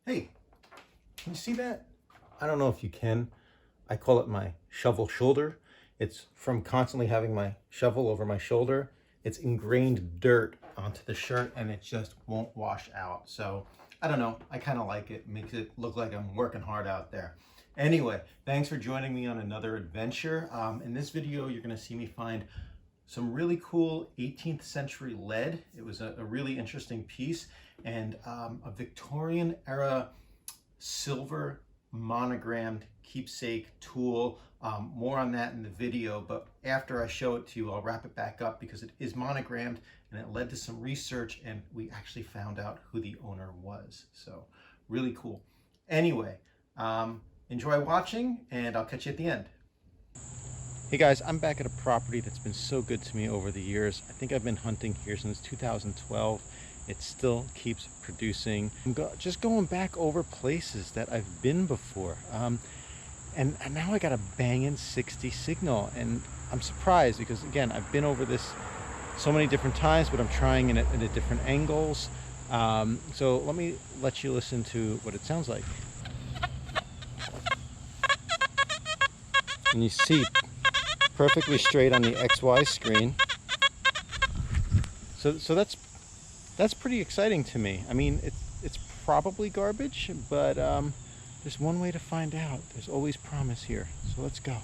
Hey, can you see that? I don't know if you can. I call it my shovel shoulder. It's from constantly having my shovel over my shoulder. It's ingrained dirt onto the shirt and it just won't wash out. So I don't know. I kind of like it. Makes it look like I'm working hard out there. Anyway, thanks for joining me on another adventure. In this video, you're going to see me find some really cool 18th century lead. It was a really interesting piece, and a Victorian era silver monogrammed keepsake tool. More on that in the video, but after I show it to you, I'll wrap it back up because it is monogrammed and it led to some research and we actually found out who the owner was. So really cool. Anyway, enjoy watching and I'll catch you at the end. Hey guys, I'm back at a property that's been so good to me over the years. I think I've been hunting here since 2012. It still keeps producing. I'm just going back over places that I've been before. And now I got a banging 60 signal. And I'm surprised because, again, I've been over this so many different times, but I'm trying it at different angles. So let me let you listen to what it sounds like. And you see perfectly straight on the XY screen. So that's pretty exciting to me. I mean, it's probably garbage, but there's one way to find out. There's always promise here. So let's go.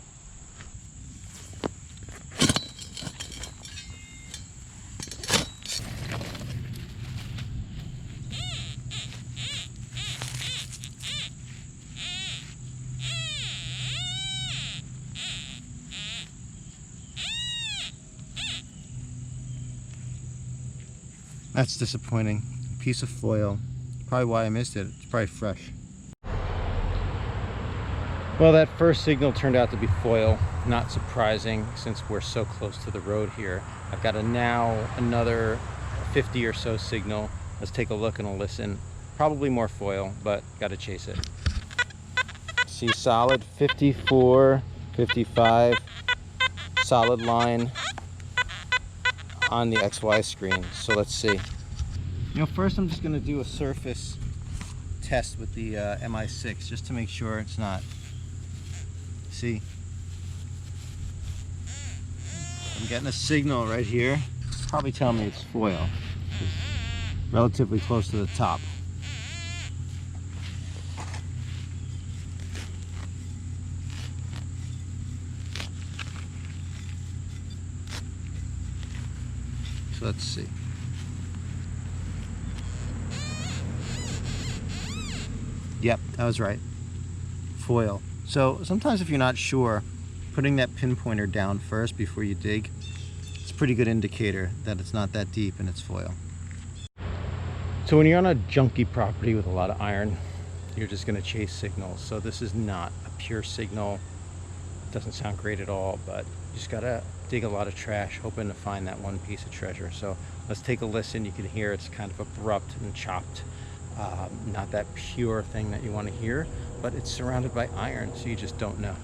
That's disappointing. Piece of foil. Probably why I missed it. It's probably fresh. Well, that first signal turned out to be foil. Not surprising since we're so close to the road here. I've got another 50 or so signal. Let's take a look and a listen. Probably more foil, but gotta chase it. See solid 54, 55, solid line on the XY screen. So let's see. You know, first I'm just going to do a surface test with the MI6 just to make sure it's not. See, I'm getting a signal right here. Probably telling me it's foil. It's relatively close to the top. So let's see. Yep, that was right. Foil. So sometimes if you're not sure, putting that pinpointer down first before you dig, it's a pretty good indicator that it's not that deep and it's foil. So when you're on a junky property with a lot of iron, you're just going to chase signals. So this is not a pure signal. It doesn't sound great at all, but you just gotta dig a lot of trash, hoping to find that one piece of treasure. So let's take a listen. You can hear it's kind of abrupt and chopped. Not that pure thing that you want to hear, but it's surrounded by iron, so you just don't know.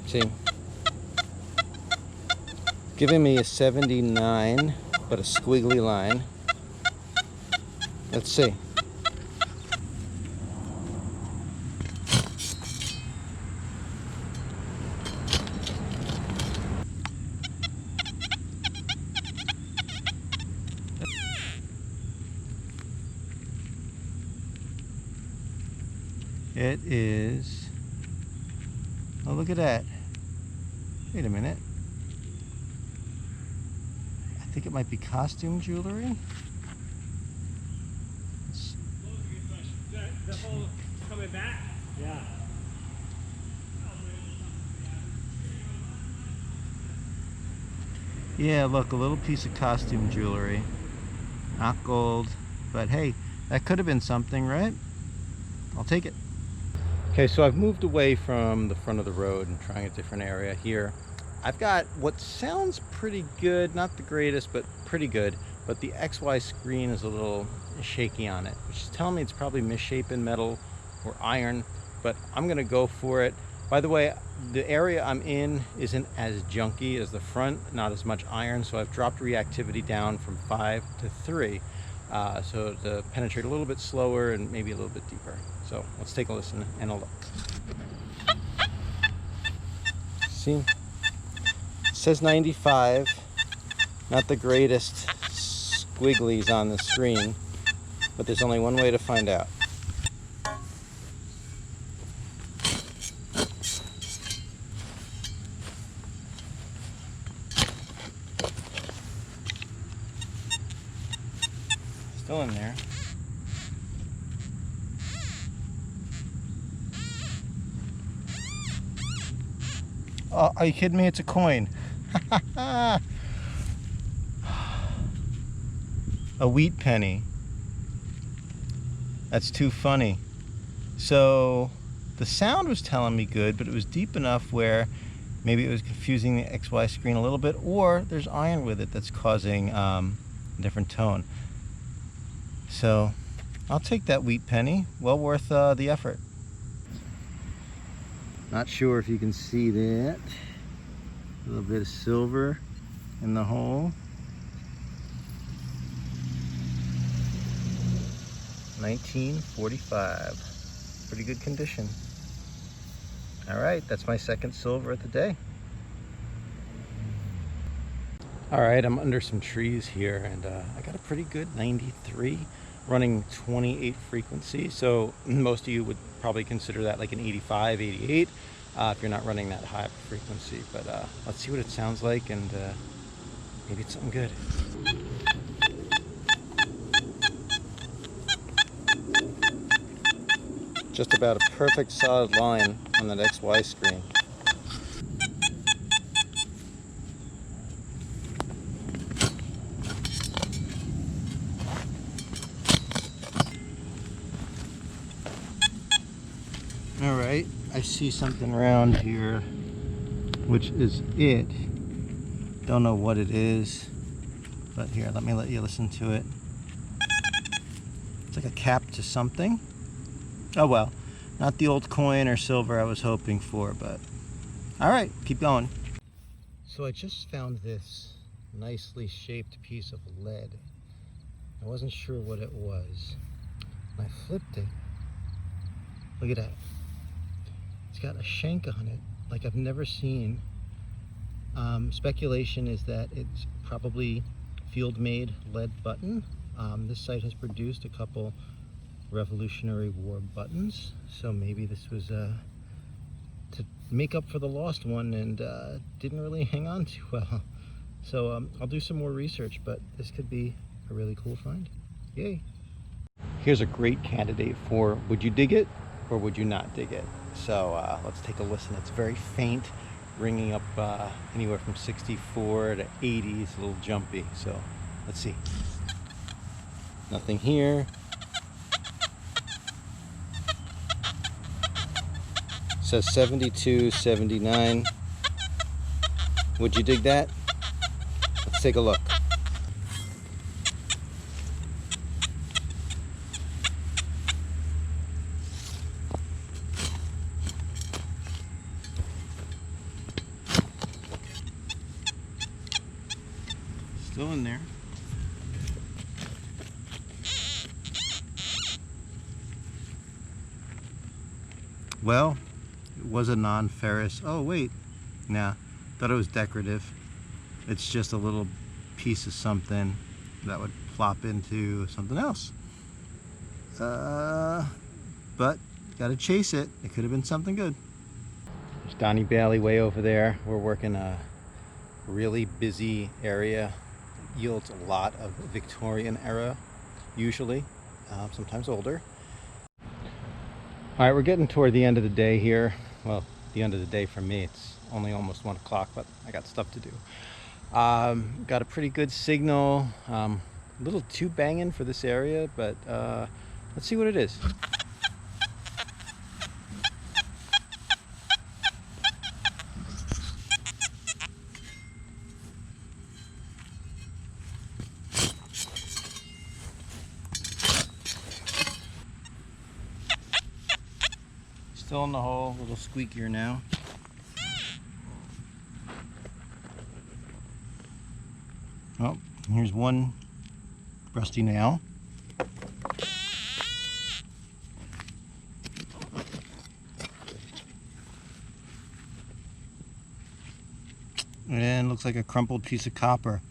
See? Giving me a 79, but a squiggly line. Let's see. It is, oh look at that. Wait a minute. I think it might be costume jewelry. The whole coming back? Yeah. Yeah, look, a little piece of costume jewelry. Not gold, but hey, that could have been something, right? I'll take it. Okay, so I've moved away from the front of the road and trying a different area here. I've got what sounds pretty good, not the greatest, but pretty good, but the XY screen is a little shaky on it, which is telling me it's probably misshapen metal or iron, but I'm gonna go for it. By the way, the area I'm in isn't as junky as the front, not as much iron, so I've dropped reactivity down from 5 to 3. so to penetrate a little bit slower and maybe a little bit deeper. So let's take a listen and a look. See, it says 95, not the greatest squigglies on the screen, but there's only one way to find out. Still in there. Oh, are you kidding me? It's a coin. A wheat penny. That's too funny. So the sound was telling me good, but it was deep enough where maybe it was confusing the XY screen a little bit, or there's iron with it that's causing a different tone. So I'll take that wheat penny. Well worth the effort. Not sure if you can see that. A little bit of silver in the hole. 1945. Pretty good condition. All right, that's my second silver of the day. All right, I'm under some trees here, and I got a pretty good 93, running 28 frequency. So most of you would probably consider that like an 85, 88, if you're not running that high of a frequency. But let's see what it sounds like, and maybe it's something good. Just about a perfect solid line on that XY screen. All right, I see something around here, which is it. Don't know what it is, but here, let me let you listen to it. It's like a cap to something. Oh well, not the old coin or silver I was hoping for, but all right, keep going. So I just found this nicely shaped piece of lead. I wasn't sure what it was. I flipped it. Look at that. It's got a shank on it like I've never seen. Speculation is that it's probably field-made lead button. This site has produced a couple Revolutionary War buttons, so maybe this was to make up for the lost one, and didn't really hang on too well. So I'll do some more research, but this could be a really cool find. Yay. Here's a great candidate for would you dig it or would you not dig it? So let's take a listen. It's very faint, ringing up anywhere from 64 to 80. It's a little jumpy, so let's see. Nothing here. It says 72, 79. Would you dig that? Let's take a look. Still in there. Well, it was a non-ferrous. Oh wait, nah, thought it was decorative. It's just a little piece of something that would plop into something else. But gotta chase it. It could have been something good. There's Donnie Bailey way over there. We're working a really busy area. It yields a lot of Victorian era, usually, sometimes older. All right, we're getting toward the end of the day here. Well, the end of the day for me. It's only almost 1 o'clock, but I got stuff to do. Got a pretty good signal. A little too banging for this area, but let's see what it is. Still in the hole, a little squeakier now. Oh, here's one rusty nail. looks like a crumpled piece of copper.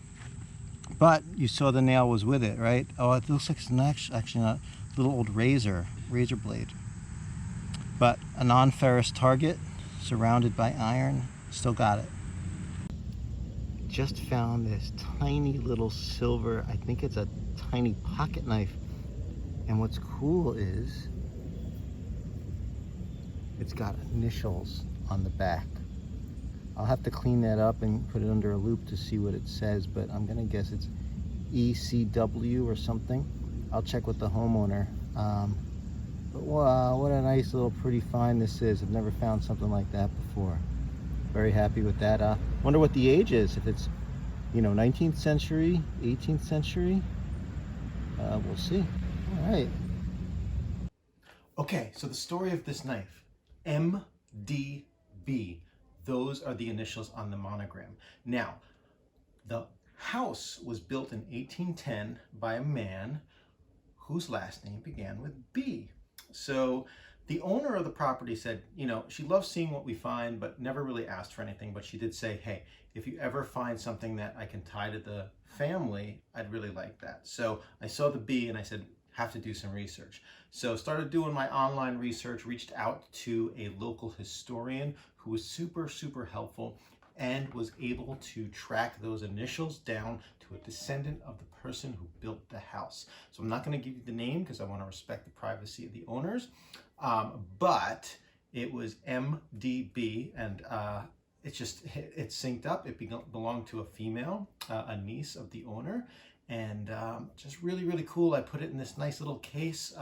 But you saw the nail was with it, right? Oh, it looks like it's actually not a little old razor blade. But a non-ferrous target surrounded by iron, still got it. Just found this tiny little silver, I think it's a tiny pocket knife. And what's cool is it's got initials on the back. I'll have to clean that up and put it under a loop to see what it says, but I'm gonna guess it's ECW or something. I'll check with the homeowner. But wow, what a nice little pretty find this is. I've never found something like that before. Very happy with that. Wonder what the age is, if it's, you know, 19th century, 18th century. We'll see. All right. Okay, so the story of this knife, MDB. Those are the initials on the monogram. Now, the house was built in 1810 by a man whose last name began with B. So the owner of the property said, you know, she loves seeing what we find, but never really asked for anything. But she did say, hey, if you ever find something that I can tie to the family, I'd really like that. So I saw the B and I said, have to do some research. So started doing my online research, reached out to a local historian who was super helpful and was able to track those initials down to a descendant of the person who built the house. So I'm not going to give you the name because I want to respect the privacy of the owners, but it was MDB, and it's synced up. It belonged to a female, a niece of the owner. And just really cool. I put it in this nice little case,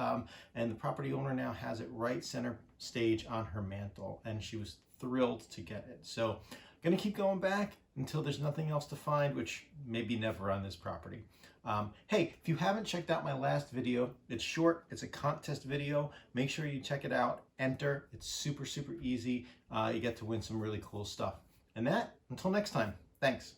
and the property owner now has it right center stage on her mantle, and she was thrilled to get it. So I'm gonna keep going back until there's nothing else to find, which maybe never on this property. Hey, if you haven't checked out my last video, it's short, it's a contest video. Make sure you check it out, enter. It's super easy. You get to win some really cool stuff. And that, until next time, thanks.